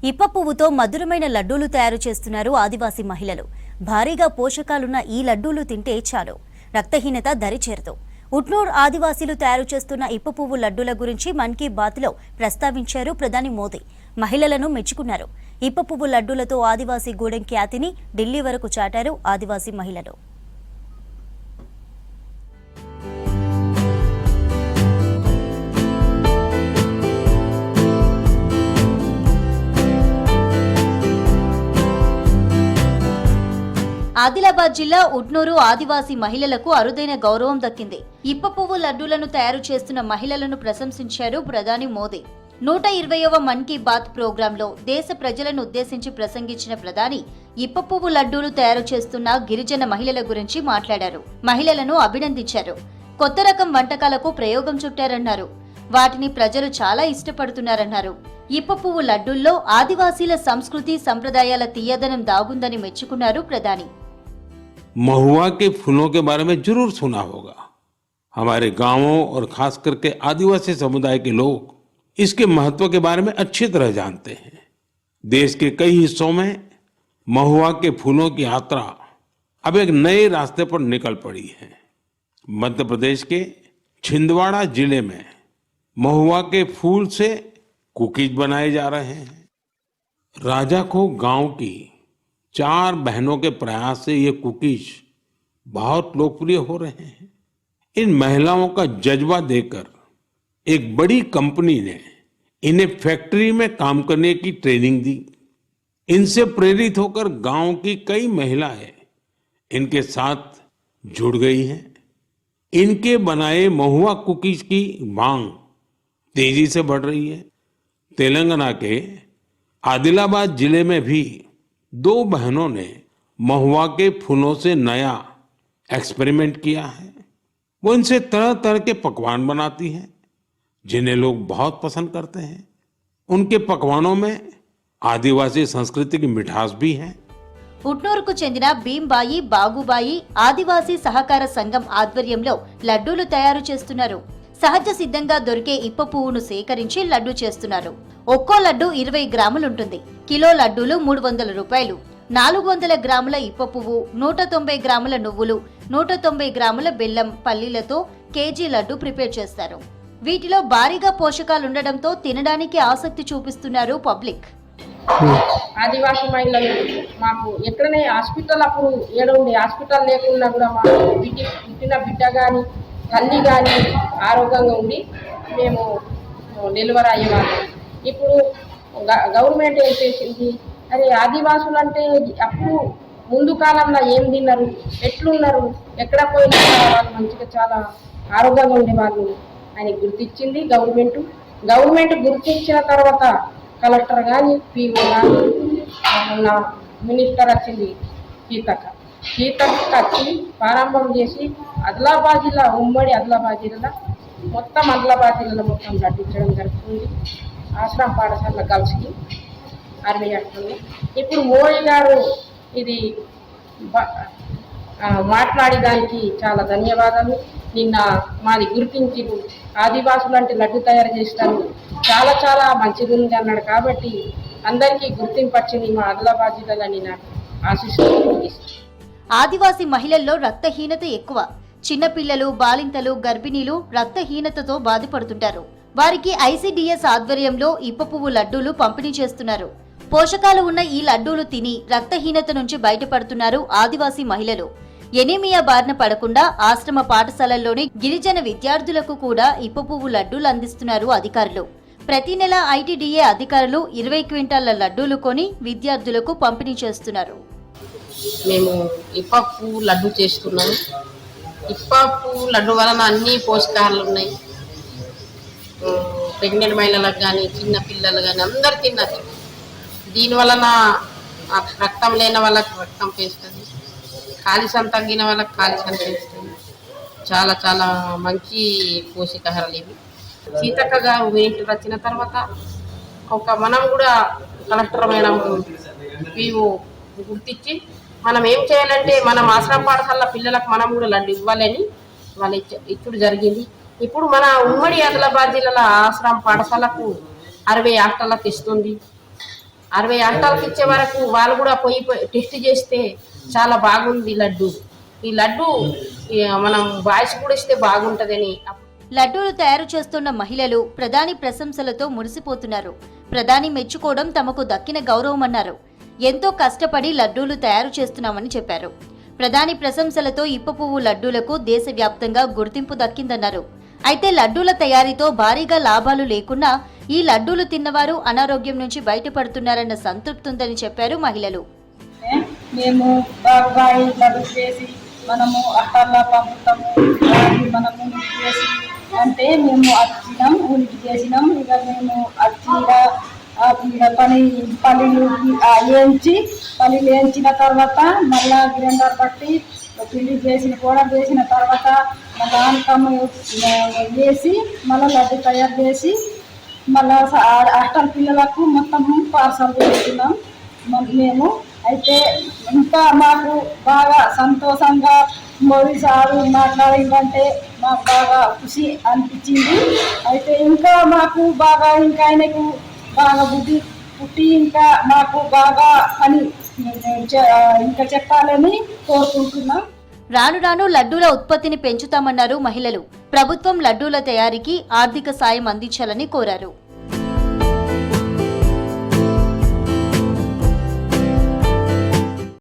ఇప్ప పువ్వుతో మధురమైన లడ్డూలు తయారు చేస్తున్నారు ఆదివాసీ మహిళలు. భారీగా పోషకాలున్న ఈ లడ్డూలు తింటే చాలు రక్తహీనత దరిచేరదు. ఉట్నూర్ ఆదివాసీలు తయారు చేస్తున్న ఇప్ప పువ్వు లడ్డూల గురించి మన్ కీ బాత్లో ప్రస్తావించారు ప్రధాని మోదీ. మహిళలను మెచ్చుకున్నారు. ఇప్ప పువ్వు లడ్డూలతో ఆదివాసీ గూడెం ఖ్యాతిని ఢిల్లీ వరకు చాటారు ఆదివాసీ మహిళలు. ఆదిలాబాద్ జిల్లా ఉట్నూరు ఆదివాసీ మహిళలకు అరుదైన గౌరవం దక్కింది. ఇప్ప పువ్వు లడ్డూలను తయారు చేస్తున్న మహిళలను ప్రశంసించారు ప్రధాని మోదీ. 120వ మన్ కీ బాత్ ప్రోగ్రాంలో దేశ ప్రజలను ఉద్దేశించి ప్రసంగించిన ప్రధాని ఇప్ప పువ్వు లడ్డూలు తయారు చేస్తున్న గిరిజన మహిళల గురించి మాట్లాడారు. మహిళలను అభినందించారు. కొత్త రకం వంటకాలకు ప్రయోగం చుట్టారన్నారు. వాటిని ప్రజలు చాలా ఇష్టపడుతున్నారన్నారు. ఇప్ప పువ్వు లడ్డూల్లో ఆదివాసీల సంస్కృతి సంప్రదాయాల తీయదనం దాగుందని మెచ్చుకున్నారు ప్రధాని. महुआ के फूलों के बारे में जरूर सुना होगा। हमारे गांवों और खास करके आदिवासी समुदाय के लोग इसके महत्व के बारे में अच्छी तरह जानते हैं। देश के कई हिस्सों में महुआ के फूलों की यात्रा अब एक नए रास्ते पर निकल पड़ी है। मध्य प्रदेश के छिंदवाड़ा जिले में महुआ के फूल से कुकीज बनाए जा रहे हैं। राजाखो गांव की 4 बहनों के प्रयास से ये कुकीज बहुत लोकप्रिय हो रहे हैं। इन महिलाओं का जज्बा देखकर एक बड़ी कंपनी ने इन्हें फैक्ट्री में काम करने की ट्रेनिंग दी। इनसे प्रेरित होकर गांव की कई महिलाएं इनके साथ जुड़ गई हैं। इनके बनाए महुआ कुकीज की मांग तेजी से बढ़ रही है। तेलंगाना के आदिलाबाद जिले में भी 2 बहनों ने महुआ के फूलों से नया एक्सपेरिमेंट किया है। वो इनसे तरह तरह के पकवान बनाती हैं जिन्हें लोग बहुत पसंद करते हैं। उनके पकवानों में आदिवासी संस्कृति की मिठास भी है। ఉట్నూరుకు చెందిన భీంబాయి బాగుబాయి ఆదివాసీ సహకార సంఘం ఆధ్వర్యంలో లడ్డూలు తయారు చేస్తున్నారు. సహజ సిద్ధంగా దొరికే ఇప్ప పువ్వును సేకరించి లడ్డూ చేస్తున్నారు. ఒక్కో లడ్డు 20 గ్రాములుంటుంది. కిలో లడ్డూలు 300 రూపాయలు. 400 గ్రాముల ఇప్ప పువ్వు, 190 గ్రాముల నువ్వులు, 190 గ్రాముల బెల్లం, పల్లీలతో కేజీ లడ్డు ప్రిపేర్ చేస్తారు. వీటిలో భారీగా పోషకాలుండడంతో తినడానికి ఆసక్తి చూపిస్తున్నారు పబ్లిక్. ఆదివాసీ మహిళలు మాకు ఎక్కడనే హాస్పిటల్ అప్పుడు ఏడుండే హాస్పిటల్ లేకుండా కూడా మా పుట్టిన బిడ్డ కానీ తల్లి కానీ ఆరోగ్యంగా ఉండి మేము డెలివరీ అయ్యేవాళ్ళం. ఇప్పుడు గవర్నమెంట్ ఏం చేసింది, అరే ఆదివాసులు అంటే అప్పుడు ముందు కాలంలో ఏం తిన్నారు, ఎట్లున్నారు, ఎక్కడ పోయినా వాళ్ళు మంచిగా చాలా ఆరోగ్యంగా ఉండేవాళ్ళు అని గుర్తించింది గవర్నమెంట్ గుర్తించిన తర్వాత కలెక్టర్ కానీ పీఓ కానీ ఉన్న మినిస్టర్ వచ్చింది సీతక్క వచ్చి ప్రారంభం చేసి ఆదిలాబాద్ జిల్లా ఉమ్మడి ఆదిలాబాద్ జిల్లా మొత్తం ఆదిలాబాద్ జిల్లాలో మొత్తం నటించడం జరుగుతుంది. ఆశ్రమ పాఠశాల కలిసి అరవై ఇప్పుడు మోడీ గారు ఇది మాట్లాడడానికి చాలా ధన్యవాదాలు. నిన్న మాది గుర్తించి ఆదివాసులు అంటే లడ్డు తయారు చేస్తారు, చాలా చాలా మంచిగా ఉంది అన్నాడు. కాబట్టి అందరికీ గుర్తింపు వచ్చింది మా ఆదిలాబాద్ జిల్లాలో నేను ఆశిస్తున్నాను. ఆదివాసీ మహిళల్లో రక్తహీనత ఎక్కువ. చిన్నపిల్లలు, బాలింతలు, గర్భిణీలు రక్తహీనతతో బాధపడుతుంటారు. వారికి ఐసిడిఎస్ ఆధ్వర్యంలో ఇప్ప పువ్వు లడ్డూలు పంపిణీ చేస్తున్నారు. పోషకాలు ఉన్న ఈ లడ్డూలు తిని రక్తహీనత నుంచి బయటపడుతున్నారు ఆదివాసీ మహిళలు. ఎనీమియా బారిన పడకుండా ఆశ్రమ పాఠశాలల్లోని గిరిజన విద్యార్థులకు కూడా ఇప్ప పువ్వు లడ్డూలు అందిస్తున్నారు అధికారులు. ప్రతి నెల ఐటీడీఏ అధికారులు 20 క్వింటాళ్ల లడ్డూలు కొని విద్యార్థులకు పంపిణీ చేస్తున్నారు. మేము ఇప్ప పువ్వు లడ్డు చేస్తున్నాము. ఇప్ప పువ్వు లడ్డు వలన అన్ని పోషకాలు ఉన్నాయి. ప్రెగ్నెంట్ మహిళలకు కానీ చిన్న పిల్లలు కానీ అందరు తినచ్చు. దీనివలన రక్తం లేని వాళ్ళకి రక్తం పెంచుతుంది, కాలుష్యం తగ్గిన వాళ్ళకి కాలుష్యం పెంచుతుంది. చాలా చాలా మంచి పోషకాహారాలు ఇవి. సీతక్క గారు మినిస్టర్ వచ్చిన తర్వాత మనం కూడా కలెక్టర్ మేడం పీఓ గుర్తించి మనం ఏం చేయాలంటే మనం ఆశ్రమ పాఠశాల పిల్లలకు మనం కూడా లడ్డు ఇవ్వాలని వాళ్ళు ఇచ్చుడు జరిగింది. ఇప్పుడు మన ఉమ్మడి ఆదిలాబాద్ జిల్లాల ఆశ్రమ పాఠశాలకు 60 ఆక్టర్లకు ఇస్తుంది. 60 అంటాలకు ఇచ్చే వరకు వాళ్ళు కూడా పోయి టెస్ట్ చేస్తే చాలా బాగుంది లడ్డు. ఈ లడ్డు మనం బాయ్స్ కూడా ఇస్తే బాగుంటదని. లడ్డూలు తయారు చేస్తున్న మహిళలు ప్రధాని ప్రశంసలతో మురిసిపోతున్నారు. ప్రధాని మెచ్చుకోవడం తమకు దక్కిన గౌరవమన్నారు. ఎంతో కష్టపడి లడ్డూలు తయారు చేస్తున్నామని చెప్పారు. ప్రధాని ప్రశంసలతో ఇప్పపువ్వు లడ్డూలకు దేశవ్యాప్తంగా గుర్తింపు దక్కిందన్నారు. అయితే లడ్డూల తయారీతో భారీగా లాభాలు లేకున్నా ఈ లడ్డూలు తిన్నవారు అనారోగ్యం నుంచి బయటపడుతున్నారన్న సంతృప్తి ఉందని చెప్పారు మహిళలు. మేము బాగా లడ్డు చేసి మనము అట్టల్లా పంపుతాము, మనము చేసి అంటే మేము వచ్చినాం ఊరికి చేసినాం. ఇక మేము వచ్చిన పల్లీలు వేయించిన తర్వాత మళ్ళా గ్రైండర్ బట్టి పిండి చేసిన కూడా వేసిన తర్వాత మళ్ళీ ఆనకమ్మ వేసి మళ్ళీ లడ్డు తయారు చేసి మళ్ళా హాస్టల్ పిల్లలకు మొత్తం పార్సల్ చేస్తున్నాం మేము. అయితే ఇంకా మాకు బాగా సంతోషంగా మోడీ సారు మాట్లాడిందంటే మాకు బాగా ఖుషి అనిపించింది. అయితే ఇంకా మాకు బాగా ఇంకా ఆయనకు బాగా బుద్ధి పుట్టి ఇంకా మాకు బాగా పని ఇంకా చెప్పాలని కోరుకుంటున్నాం. రాను రాను లడ్డూల ఉత్పత్తిని పెంచుతామన్నారు మహిళలు. ప్రభుత్వం లడ్డూల తయారీకి ఆర్థిక సాయం అందించాలని కోరారు.